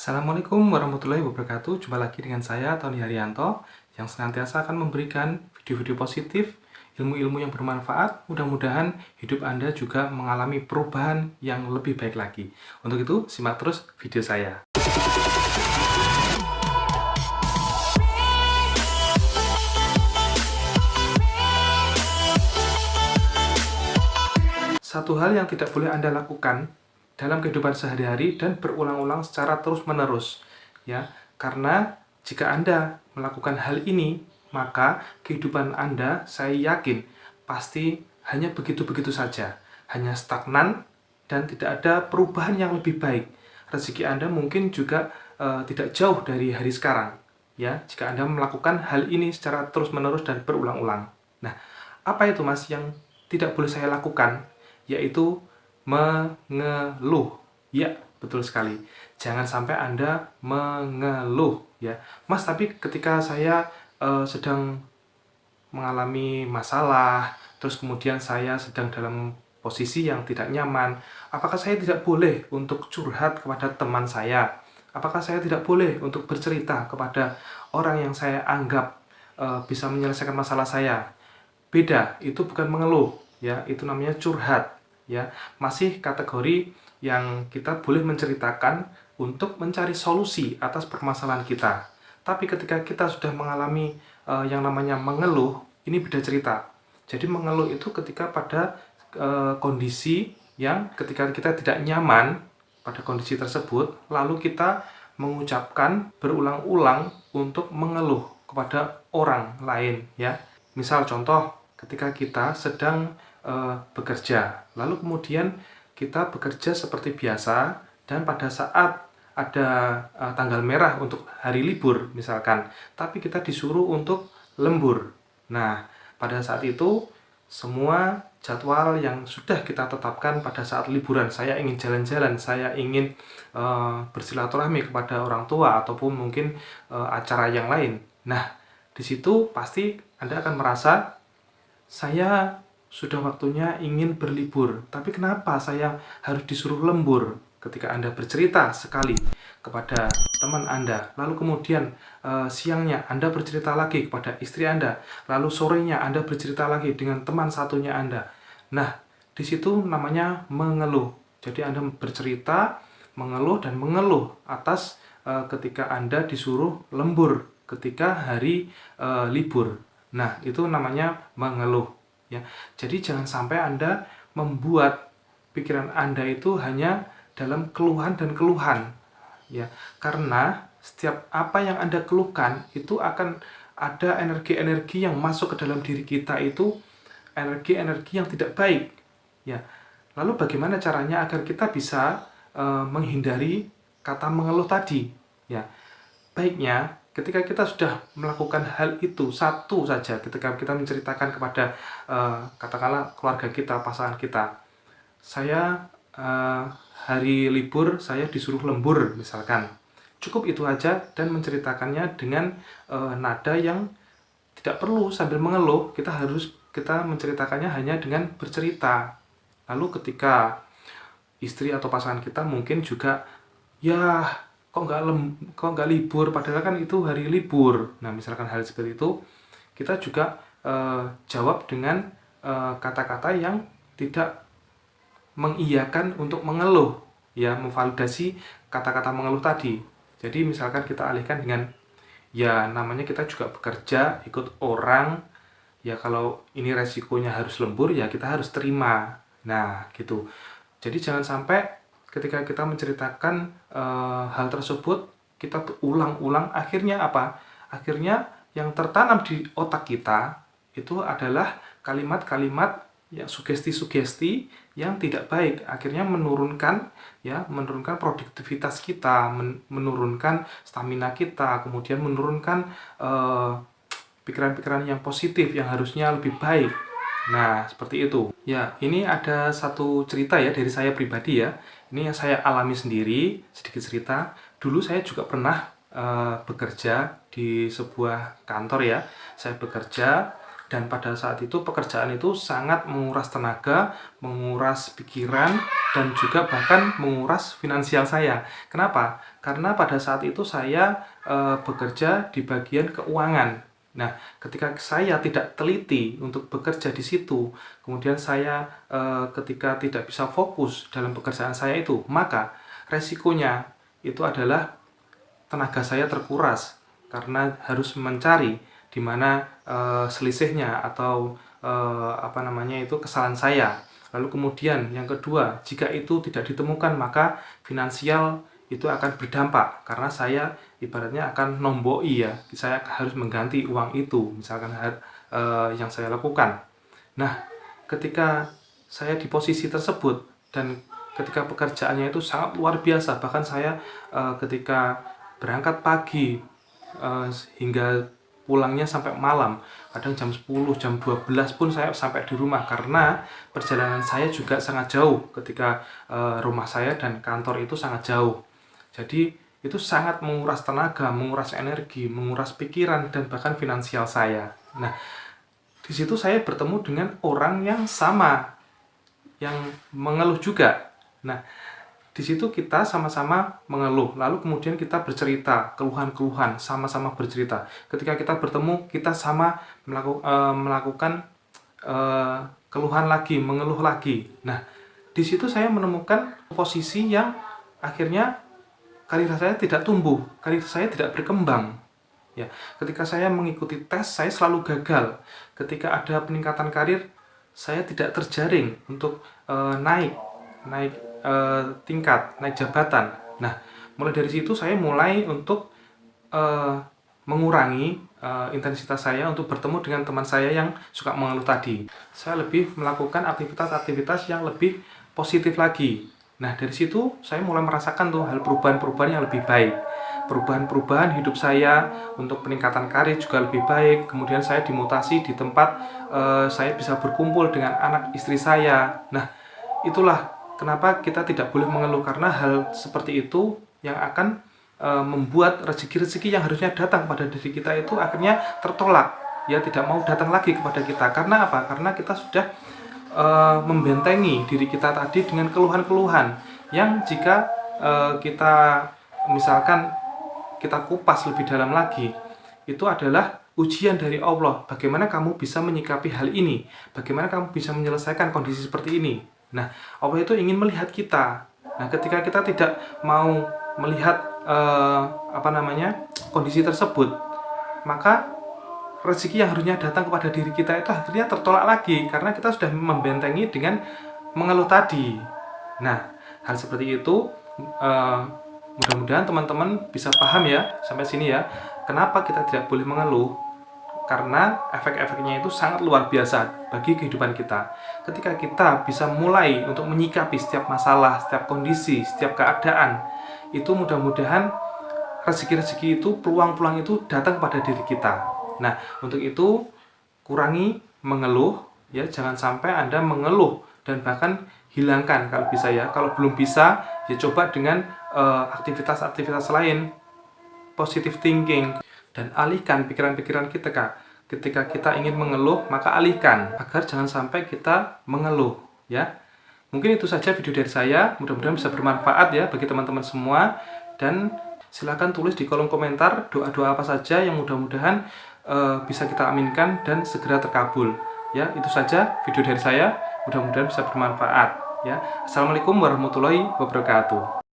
Assalamualaikum warahmatullahi wabarakatuh. Jumpa lagi dengan saya, Tony Haryanto, yang senantiasa akan memberikan video-video positif, ilmu-ilmu yang bermanfaat. Mudah-mudahan hidup Anda juga mengalami perubahan yang lebih baik lagi. Untuk itu, simak terus video saya. Satu hal yang tidak boleh Anda lakukan dalam kehidupan sehari-hari dan berulang-ulang secara terus-menerus, ya. Karena jika Anda melakukan hal ini, maka kehidupan Anda, saya yakin, pasti hanya begitu-begitu saja, hanya stagnan dan tidak ada perubahan yang lebih baik. Rezeki Anda mungkin juga tidak jauh dari hari sekarang, ya. Jika Anda melakukan hal ini secara terus-menerus dan berulang-ulang. Nah, apa itu, Mas, yang tidak boleh saya lakukan? Yaitu mengeluh. Ya, betul sekali. Jangan sampai Anda mengeluh, ya. Mas, tapi ketika saya sedang mengalami masalah, terus kemudian saya sedang dalam posisi yang tidak nyaman, apakah saya tidak boleh untuk curhat kepada teman saya? Apakah saya tidak boleh untuk bercerita kepada orang yang saya anggap bisa menyelesaikan masalah saya? Beda, itu bukan mengeluh, ya, itu namanya curhat, ya. Masih kategori yang kita boleh menceritakan untuk mencari solusi atas permasalahan kita. Tapi ketika kita sudah mengalami yang namanya mengeluh, ini beda cerita. Jadi mengeluh itu ketika pada kondisi yang ketika kita tidak nyaman pada kondisi tersebut, lalu kita mengucapkan berulang-ulang untuk mengeluh kepada orang lain, ya. Misal contoh, ketika kita sedang bekerja, lalu kemudian kita bekerja seperti biasa, dan pada saat ada tanggal merah untuk hari libur misalkan, tapi kita disuruh untuk lembur. Nah, pada saat itu semua jadwal yang sudah kita tetapkan pada saat liburan, saya ingin jalan-jalan, saya ingin bersilaturahmi kepada orang tua ataupun mungkin acara yang lain. Nah, di situ pasti Anda akan merasa, saya sudah waktunya ingin berlibur, tapi kenapa saya harus disuruh lembur? Ketika Anda bercerita sekali kepada teman Anda, lalu kemudian siangnya Anda bercerita lagi kepada istri Anda, lalu sorenya Anda bercerita lagi dengan teman satunya Anda. Nah, di situ namanya mengeluh. Jadi Anda bercerita, mengeluh dan mengeluh atas ketika Anda disuruh lembur ketika hari libur. Nah, itu namanya mengeluh, ya. Jadi jangan sampai Anda membuat pikiran Anda itu hanya dalam keluhan dan keluhan, ya. Karena setiap apa yang Anda keluhkan itu akan ada energi-energi yang masuk ke dalam diri kita, itu energi-energi yang tidak baik, ya. Lalu bagaimana caranya agar kita bisa menghindari kata mengeluh tadi, ya? Baiknya ketika kita sudah melakukan hal itu satu saja, ketika kita menceritakan kepada katakanlah keluarga kita, pasangan kita, saya hari libur saya disuruh lembur misalkan, cukup itu aja, dan menceritakannya dengan nada yang tidak perlu sambil mengeluh. Kita menceritakannya hanya dengan bercerita. Lalu ketika istri atau pasangan kita mungkin juga, ya, kok nggak libur, padahal kan itu hari libur. Nah, misalkan hal seperti itu, kita juga jawab dengan kata-kata yang tidak mengiyakan untuk mengeluh, ya, memvalidasi kata-kata mengeluh tadi. Jadi misalkan kita alihkan dengan, ya, namanya kita juga bekerja ikut orang, ya, kalau ini resikonya harus lembur, ya kita harus terima. Nah, gitu. Jadi jangan sampai ketika kita menceritakan hal tersebut, kita berulang-ulang, akhirnya apa? Akhirnya yang tertanam di otak kita itu adalah kalimat-kalimat yang sugesti-sugesti yang tidak baik, akhirnya menurunkan produktivitas kita, menurunkan stamina kita, kemudian menurunkan pikiran-pikiran yang positif yang harusnya lebih baik. Nah, seperti itu. Ya, ini ada satu cerita ya dari saya pribadi, ya. Ini yang saya alami sendiri, sedikit cerita. Dulu saya juga pernah bekerja di sebuah kantor, ya. Saya bekerja, Dan pada saat itu pekerjaan itu sangat menguras tenaga, menguras pikiran, dan juga bahkan menguras finansial saya. Kenapa? Karena pada saat itu saya bekerja di bagian keuangan. Nah, ketika saya tidak teliti untuk bekerja di situ, kemudian saya ketika tidak bisa fokus dalam pekerjaan saya itu, maka resikonya itu adalah tenaga saya terkuras karena harus mencari di mana selisihnya atau kesalahan saya. Lalu kemudian yang kedua, jika itu tidak ditemukan maka finansial itu akan berdampak karena saya ibaratnya akan nomboi ya, saya harus mengganti uang itu misalkan yang saya lakukan. Nah, ketika saya di posisi tersebut dan ketika pekerjaannya itu sangat luar biasa, bahkan saya ketika berangkat pagi hingga pulangnya sampai malam, kadang jam 10, jam 12 pun saya sampai di rumah karena perjalanan saya juga sangat jauh ketika rumah saya dan kantor itu sangat jauh. Jadi itu sangat menguras tenaga, menguras energi, menguras pikiran dan bahkan finansial saya. Nah, di situ saya bertemu dengan orang yang sama, yang mengeluh juga. Nah, di situ kita sama-sama mengeluh, lalu kemudian kita bercerita, keluhan-keluhan, sama-sama bercerita. Ketika kita bertemu, kita sama melakukan keluhan lagi, mengeluh lagi. Nah, di situ saya menemukan posisi yang akhirnya karir saya tidak tumbuh, karir saya tidak berkembang. Ya, ketika saya mengikuti tes, saya selalu gagal. Ketika ada peningkatan karir, saya tidak terjaring untuk naik tingkat, naik jabatan. Nah, mulai dari situ saya mulai untuk mengurangi intensitas saya untuk bertemu dengan teman saya yang suka mengeluh tadi. Saya lebih melakukan aktivitas-aktivitas yang lebih positif lagi. Nah, dari situ saya mulai merasakan tuh hal perubahan-perubahan yang lebih baik. Perubahan-perubahan hidup saya untuk peningkatan karir juga lebih baik. Kemudian saya dimutasi di tempat saya bisa berkumpul dengan anak istri saya. Nah, itulah kenapa kita tidak boleh mengeluh, karena hal seperti itu yang akan membuat rezeki-rezeki yang harusnya datang pada diri kita itu akhirnya tertolak, ya tidak mau datang lagi kepada kita. Karena apa? Karena kita sudah membentengi diri kita tadi dengan keluhan-keluhan yang jika kita misalkan kita kupas lebih dalam lagi, itu adalah ujian dari Allah. Bagaimana kamu bisa menyikapi hal ini? Bagaimana kamu bisa menyelesaikan kondisi seperti ini? Nah, Allah itu ingin melihat kita. Nah, ketika kita tidak mau melihat kondisi tersebut, maka rezeki yang harusnya datang kepada diri kita itu akhirnya tertolak lagi karena kita sudah membentengi dengan mengeluh tadi. Nah, hal seperti itu mudah-mudahan teman-teman bisa paham ya sampai sini ya. Kenapa kita tidak boleh mengeluh? Karena efek-efeknya itu sangat luar biasa bagi kehidupan kita. Ketika kita bisa mulai untuk menyikapi setiap masalah, setiap kondisi, setiap keadaan, itu mudah-mudahan rezeki-rezeki itu, peluang-peluang itu datang kepada diri kita. Nah, untuk itu kurangi mengeluh, ya jangan sampai Anda mengeluh dan bahkan hilangkan kalau bisa ya. Kalau belum bisa, ya coba dengan aktivitas-aktivitas lain, positive thinking. Dan alihkan pikiran-pikiran kita, Kak. Ketika kita ingin mengeluh, maka alihkan agar jangan sampai kita mengeluh, ya. Mungkin itu saja video dari saya. Mudah-mudahan bisa bermanfaat ya bagi teman-teman semua. Dan silakan tulis di kolom komentar doa-doa apa saja yang mudah-mudahan bisa kita aminkan dan segera terkabul. Ya, itu saja video dari saya. Mudah-mudahan bisa bermanfaat. Ya. Assalamualaikum warahmatullahi wabarakatuh.